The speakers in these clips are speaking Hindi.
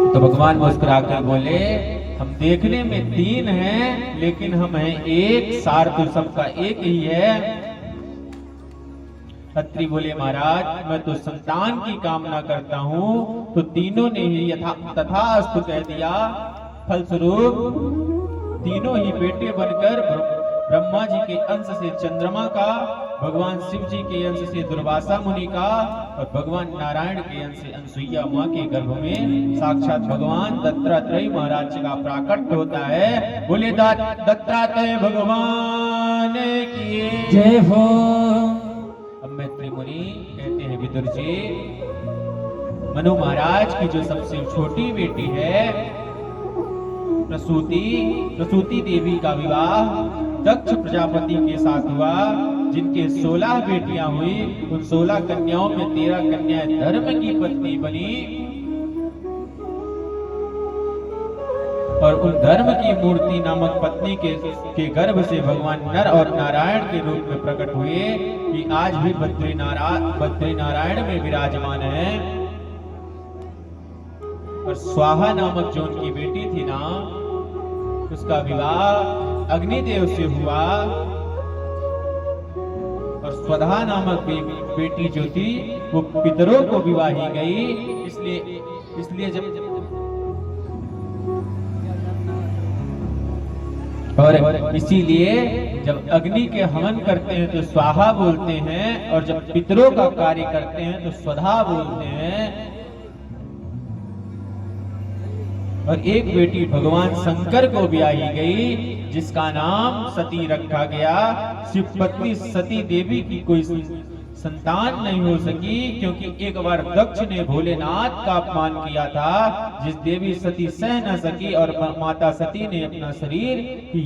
तो भगवान मुस्कुराकर बोले, हम देखने में 3 हैं लेकिन हम हैं एक, सार तो सबका एक ही है। अत्रि बोले, महाराज मैं तो संतान की कामना करता हूं। तो तीनों ने ही तथास्तु कह दिया। फलस्वरूप तीनों ही बेटे बनकर ब्रह्मा जी के अंश से चंद्रमा का, भगवान शिव जी के अंश से दुर्वासा मुनि का और भगवान नारायण के अंश से अनसुईया माँ के गर्भ में साक्षात भगवान दत्तात्रेय महाराज का प्राकट होता है। बोले दत्तात्रेय भगवान की जय हो। अब मैत्री मुनि कहते हैं, विदुर जी, मनु महाराज की जो सबसे छोटी बेटी है प्रसूति देवी का विवाह दक्ष प्रजापति के साथ हुआ, जिनके 16 बेटियां हुई। उन 16 कन्याओं में 13 कन्याएं धर्म की पत्नी बनी और उन धर्म की मूर्ति नामक पत्नी के गर्भ से भगवान नर और नारायण के रूप में प्रकट हुए, कि आज भी बद्री नारायण में विराजमान है। और स्वाहा नामक जो उनकी बेटी थी ना, उसका विवाह अग्निदेव से हुआ। और स्वधा नामक बेटी जो थी वो पितरों को विवाही गई। इसलिए जब और इसीलिए जब अग्नि के हवन करते हैं तो स्वाहा बोलते हैं, और जब पितरों का कार्य करते हैं तो स्वधा बोलते हैं। और एक बेटी भगवान शंकर को ब्याही गई, जिसका नाम सती रखा गया। शिव पत्नी सती देवी की कोई संतान नहीं हो सकी, क्योंकि एक बार दक्ष ने भोलेनाथ का अपमान किया था, जिस देवी सती सह न सकी और माता सती ने अपना शरीर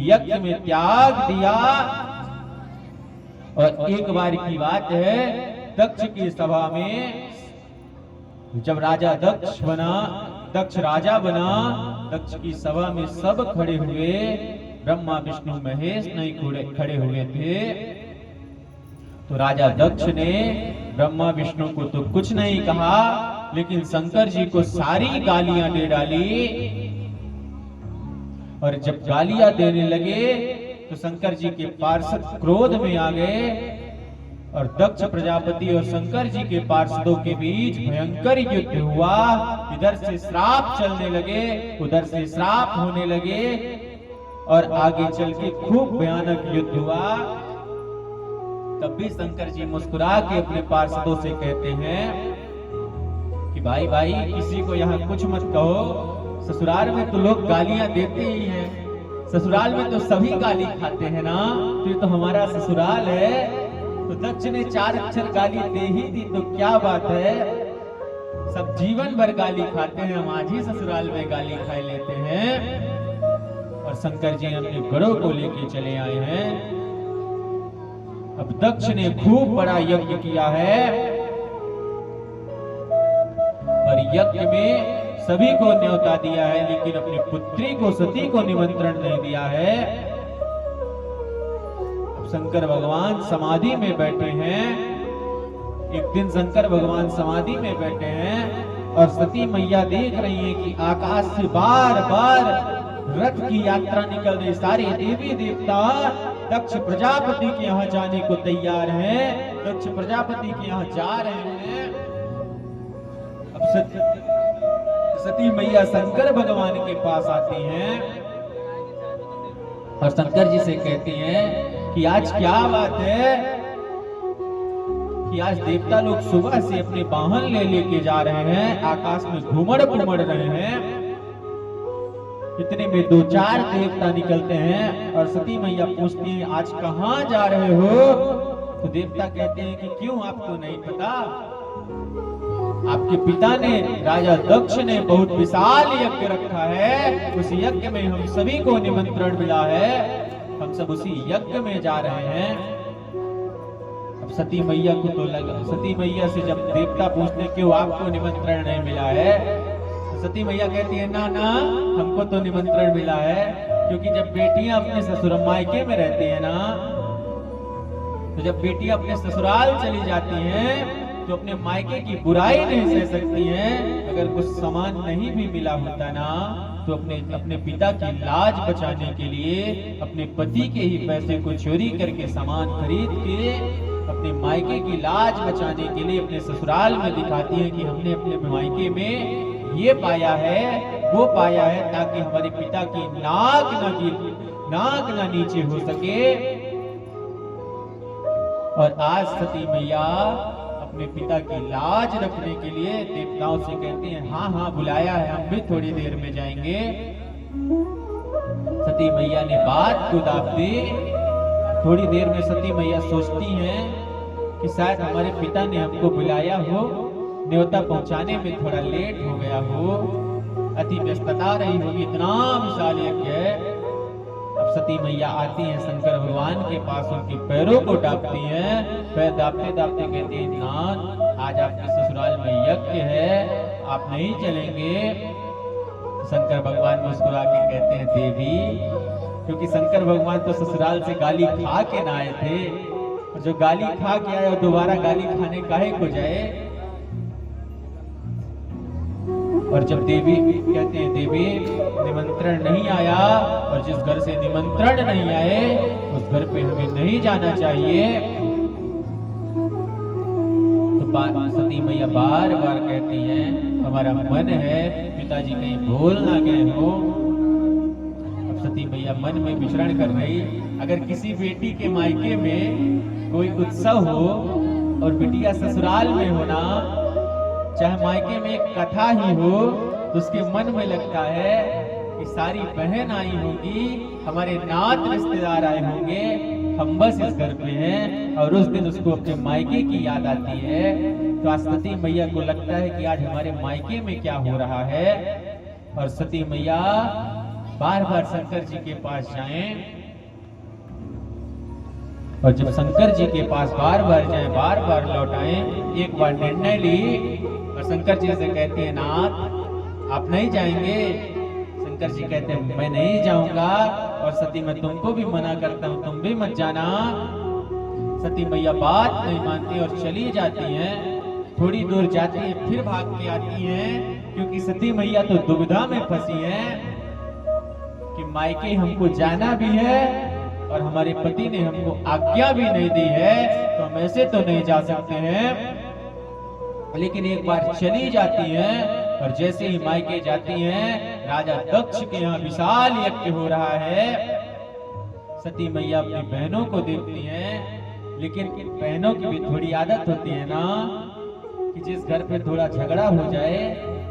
यज्ञ में त्याग दिया। और एक बार की बात है, दक्ष की सभा में जब दक्ष राजा बना, दक्ष की सभा में सब खड़े हुए, ब्रह्मा विष्णु महेश नहीं खड़े हुए थे। तो राजा दक्ष ने ब्रह्मा विष्णु को तो कुछ नहीं कहा, लेकिन शंकर जी को सारी गालियां दे डाली। और जब गालियां देने लगे तो शंकर जी के पार्षद क्रोध में आ गए, और दक्ष प्रजापति और शंकर जी के पार्षदों के बीच भयंकर युद्ध हुआ। इधर से श्राप चलने लगे, उधर से श्राप होने लगे, और आगे चल के खूब भयानक युद्ध हुआ। तब भी शंकर जी मुस्कुरा के अपने पार्षदों से कहते हैं कि भाई भाई किसी को यहाँ कुछ मत कहो, ससुराल में तो लोग गालियां देते ही हैं, ससुराल में तो सभी गाली खाते हैं ना, तो ये तो हमारा ससुराल है। तो दक्ष ने 4 अक्षर गाली दे ही दी तो क्या बात है, सब जीवन भर गाली खाते हैं, हम आज ही ससुराल में गाली खाए लेते हैं। और शंकर जी अपने गढ़ों को लेके चले आए हैं। अब दक्ष ने खूब बड़ा यज्ञ किया है, और यज्ञ में सभी को न्योता दिया है, लेकिन अपनी पुत्री को सती को निमंत्रण नहीं दिया है। शंकर भगवान समाधि में बैठे हैं। एक दिन शंकर भगवान समाधि में बैठे हैं, और सती मैया देख रही है कि आकाश से बार बार रथ की यात्रा निकल रही, सारे देवी देवता दक्ष प्रजापति के यहाँ जाने को तैयार हैं, दक्ष प्रजापति के यहाँ जा रहे हैं। अब सती मैया शंकर भगवान के पास आती हैं और शंकर जी से कहती हैं कि आज क्या बात है कि आज देवता लोग सुबह से अपने वाहन लेके जा रहे हैं, आकाश में घूमड़ रहे हैं। इतने में 2-4 देवता निकलते हैं, और सती मैया पूछती हैं आज कहाँ जा रहे हो? तो देवता कहते हैं कि क्यों आपको नहीं पता, आपके पिता ने राजा दक्ष ने बहुत विशाल यज्ञ रखा है, उस यज्ञ में हम सभी को निमंत्रण मिला है, हम सब उसी यज्ञ में जा रहे हैं। अब सती मैया को तो लगा, सती मैया से जब देवता पूछते क्यों आपको निमंत्रण नहीं मिला है, तो सती मैया कहती है ना ना हमको तो निमंत्रण मिला है, क्योंकि जब बेटियां अपने ससुर मायके में रहती है ना, तो जब बेटियां अपने ससुराल चली जाती हैं तो अपने मायके की बुराई नहीं सह सकती हैं। अगर कुछ सामान नहीं भी मिला होता ना, तो अपने पिता की लाज बचाने के लिए अपने पति के ही पैसे को चोरी करके सामान खरीद के अपने मायके की लाज बचाने के लिए अपने ससुराल में दिखाती है कि हमने अपने मायके में ये पाया है, वो पाया है, ताकि हमारे पिता की नाक ना नीचे हो सके। और आज सती मैया अपने पिता की लाज रखने के लिए देवताओं से कहते हैं, हाँ हाँ बुलाया है, हम भी थोड़ी देर में जाएंगे। सती मैया ने बात को दाब दी। थोड़ी देर में सती मैया सोचती हैं कि शायद हमारे पिता ने हमको बुलाया हो, न्योता पहुंचाने में थोड़ा लेट हो गया हो, अति व्यस्तता रही होगी, इतना विशाल यज्ञ है। अब सती मैया आती हैं शंकर भगवान के पास, उनके पैरों को दाबती हैं, पैर दाबते दाबते कहती हैं, नाथ आज आपके ससुराल में यज्ञ है, आप नहीं चलेंगे? शंकर भगवान मुस्कुरा के कहते हैं, देवी, क्योंकि शंकर भगवान तो ससुराल से गाली खा के ना आए थे, और जो गाली खा के आए और दोबारा गाली खाने काहे को जाए। और जब देवी कहते हैं, देवी निमंत्रण नहीं आया, और जिस घर से निमंत्रण नहीं आए उस घर पे हमें नहीं जाना चाहिए। तो सती मैया बार बार कहती हैं, हमारा मन है पिताजी कहीं भूल ना गए हो। अब सती मैया मन में विचरण कर रही, अगर किसी बेटी के मायके में कोई उत्सव हो और बिटिया ससुराल में होना, चाहे मायके में एक कथा ही हो, तो उसके मन में लगता है कि सारी बहन आई होगी, हमारे नात रिश्तेदार आए होंगे, हम बस इस घर पे हैं, और उस दिन उसको अपने मायके की याद आती है। तो आज सती मैया को लगता है कि आज हमारे मायके में क्या हो रहा है, और सती मैया बार बार शंकर जी के पास जाएं, और जब शंकर जी के पास बार बार जाएं, बार बार लौट आए, एक बार निर्णय ली और शंकर जी से कहती है, नाथ आप नहीं जाएंगे? शंकर जी कहते हैं, मैं नहीं जाऊंगा, और सती मैं तुमको भी मना करता हूं, तुम भी मत जाना। सती मैया बात नहीं मानती और चली जाती हैं। थोड़ी दूर जाती है, फिर भाग के आती हैं, क्योंकि सती मैया तो दुविधा में फंसी हैं कि मायके हमको जाना भी है और हमारे पति ने हमको आज्ञा भी नहीं दी है, तो हम ऐसे तो नहीं जा सकते हैं। लेकिन एक बार चली जाती हैं, और जैसे ही मायके जाती हैं, राजा दक्ष के यहाँ विशाल यज्ञ हो रहा है। सती मैया अपनी बहनों को देखती हैं, लेकिन बहनों की भी थोड़ी आदत होती है ना, कि जिस घर पे थोड़ा झगड़ा हो जाए,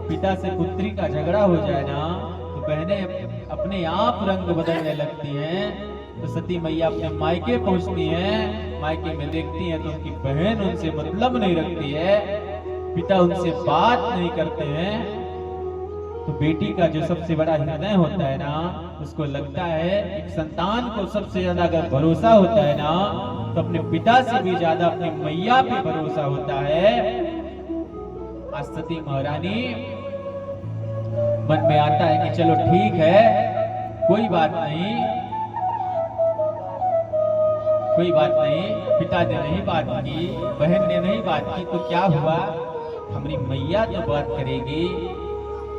पिता से पुत्री का झगड़ा हो जाए ना, तो बहनें अपने आप रंग बदलने लगती हैं। तो सती मैया अपने मायके पहुंचती हैं, मायके में देखती हैं तो उनकी बहन उनसे मतलब नहीं रखती है, पिता उनसे बात नहीं करते हैं। तो बेटी का जो सबसे बड़ा हृदय होता है ना, उसको लगता है, एक संतान को सबसे ज्यादा अगर भरोसा होता है ना, तो अपने पिता से भी ज्यादा अपनी मैया पे भरोसा होता है। आज सती महारानी मन में आता है कि चलो ठीक है, कोई बात नहीं, कोई बात नहीं, पिता ने नहीं बात की, बहन ने नहीं बात की, तो क्या हुआ, हमारी मैया तो बात करेगी।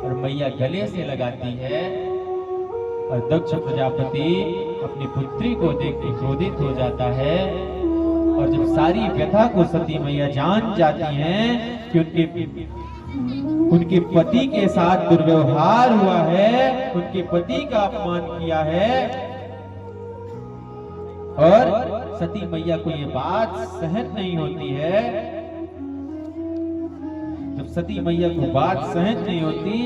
और मैया गले से लगाती है, और दक्ष प्रजापति अपनी पुत्री को देख के क्रोधित हो जाता है। और जब सारी व्यथा को सती मैया जान जाती हैं कि उनके पति के साथ दुर्व्यवहार हुआ है, उनके पति का अपमान किया है, और सती मैया को ये बात सहन नहीं होती है। जब सती मैया को बात सहन नहीं होती,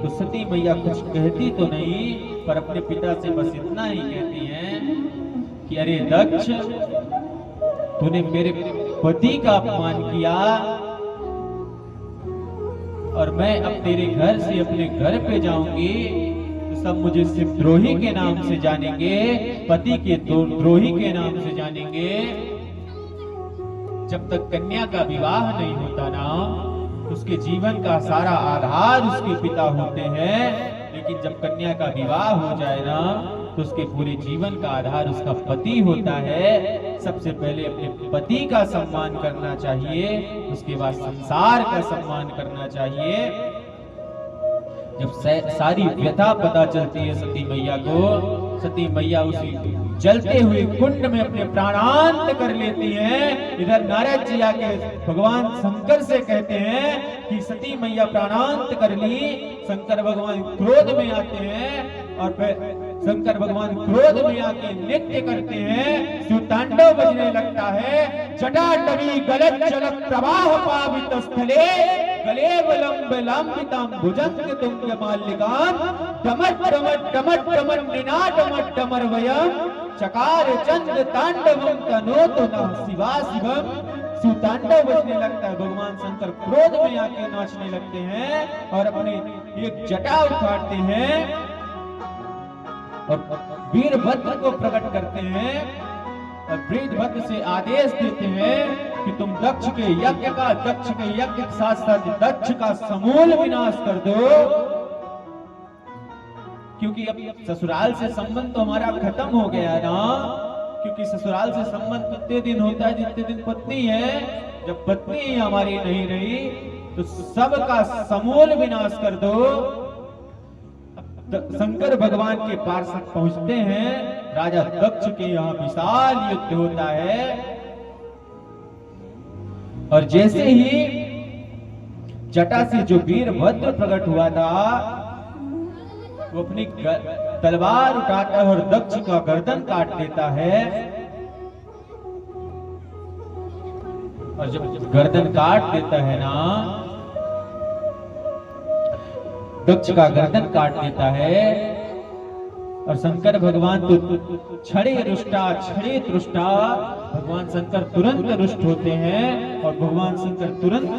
तो सती मैया कुछ कहती तो नहीं, पर अपने पिता से बस इतना ही कहती हैं कि अरे दक्ष, तूने मेरे पति का अपमान किया, और मैं अब तेरे घर से अपने घर पे जाऊंगी, तो सब मुझे सिर्फ द्रोही के नाम से जानेंगे, पति के द्रोही के नाम से जानेंगे। जब तक कन्या का विवाह नहीं होता ना, उसके जीवन का सारा आधार उसके पिता होते हैं, लेकिन जब कन्या का विवाह हो जाए ना, तो उसके पूरे जीवन का आधार उसका पति होता है। सबसे पहले अपने पति का सम्मान करना चाहिए, उसके बाद संसार का सम्मान करना चाहिए। जब सारी व्यथा पता चलती है सती मैया को, सती मैया उसी जलते हुए कुंड में अपने प्राणांत कर लेती हैं। इधर नारद जी आके भगवान शंकर से कहते हैं कि सती मैया प्राणांत कर ली। शंकर भगवान क्रोध में आते हैं और फिर शंकर भगवान क्रोध में आके नृत्य करते हैं, शिवतांडव बजने लगता है। जटाटवी गलत जल प्रवाह पावित स्थले गले लंब लंबितम भुजंग तुंग माल्लिकाम डमट डमट डमट डमट निनादमट डमर वयम चकार चंद्र तांडवम तनोतु न शिवा शिवम। शिवतांडव बजने लगता है। भगवान शंकर क्रोध में आके नाचने लगते हैं और अपने एक जटा उठाते हैं और वीरभद्र को प्रकट करते हैं और वीरभद्र से आदेश देते हैं कि तुम दक्ष के यज्ञ के साथ साथ दक्ष का समूल विनाश कर दो, क्योंकि अब ससुराल से संबंध तो हमारा खत्म हो गया है ना। क्योंकि ससुराल से संबंध कितने दिन होता है जितने दिन पत्नी है। जब पत्नी हमारी नहीं रही तो सबका समूल विनाश कर दो। शंकर भगवान के पार्षद पहुंचते हैं। राजा दक्ष के यहाँ विशाल युद्ध होता है और जैसे ही जटा से जो वीरभद्र प्रकट हुआ था वो अपनी तलवार उठाता है और दक्ष का गर्दन काट देता है। और जब गर्दन काट देता है ना, दक्ष का गर्दन काट देता है और शंकर भगवान तो छड़े तृष्टा भगवान शंकर तुरंत रुष्ट होते हैं और भगवान शंकर तुरंत